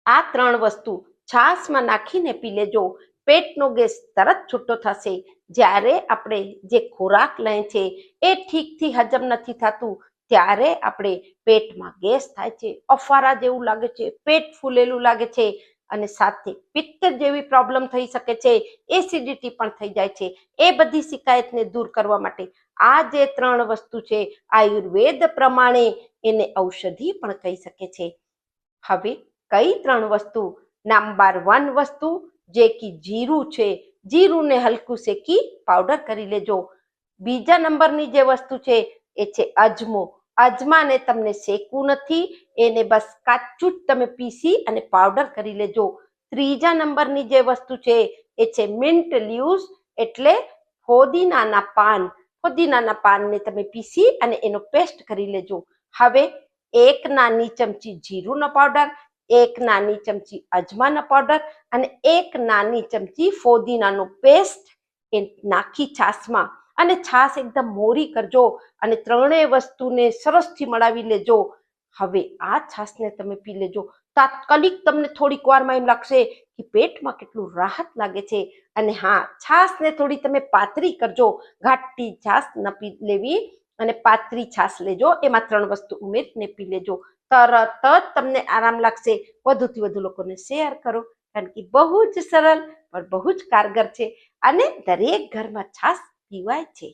આ ત્રણ વસ્તુ છાશમાં નાખીને પી લેજો. પેટનો ગેસ તરત છૂટો થશે. જ્યારે આપણે જે ખોરાક લઈએ છે એ ઠીકથી હજમ નથી થતું ત્યારે આપણે પેટમાં ગેસ થાય છે, અફારા જેવું લાગે છે, પેટ ફૂલેલું લાગે છે અને સાથે પિત્ત જેવી પ્રોબ્લેમ થઈ શકે છે, એસિડિટી પણ થઈ જાય છે. એ બધી શિકાયતને દૂર કરવા માટે આ જે ત્રણ વસ્તુ છે આયુર્વેદ પ્રમાણે એને ઔષધિ પણ કહી શકે છે. હવે કઈ ત્રણ વસ્તુ? નંબર 1 વસ્તુ જે કે જીરું છે. જીરુંને હલકું શેકી પાવડર કરી લેજો. બીજા નંબરની જે વસ્તુ છે એ છે અજમો. અજમાને તમને શેકવું નથી, એને બસ કાચું જ તમે પીસી અને પાવડર કરી લેજો. ત્રીજા નંબરની જે વસ્તુ છે એ છે મિન્ટ લીવ્સ, એટલે ફોદીનાના પાન. ફોદીનાના પાનને તમે પીસી અને એનો પેસ્ટ કરી લેજો. હવે 1 નાની ચમચી જીરુંનો પાવડર, 1 નાની ચમચી અજમાનો પાવડર અને 1 નાની ચમચી ફોદીનાનો પેસ્ટ એ નાખી છાશમાં, અને છાશ એકદમ મોરી કરજો અને ત્રણેય વસ્તુને સરસથી મળાવી લેજો. હવે આ છાશને તમે પી લેજો. તાત્કાલિક તમને થોડીક વારમાં એમ લાગશે કે પેટમાં કેટલું રાહત લાગે છે. અને હા, છાશને થોડી તમે પાતળી કરજો. ઘાટી છાશ ન પી લેવી અને પાતળી છાશ લેજો. એમાં 3 વસ્તુ ઉમેરીને પી લેજો. તરત જ તમને આરામ લાગશે. વધુથી વધુ લોકોને શેર કરો, કારણ કે બહુ જ સરળ પણ બહુ જ કારગર છે અને દરેક ઘરમાં છાશ પીવાય છે.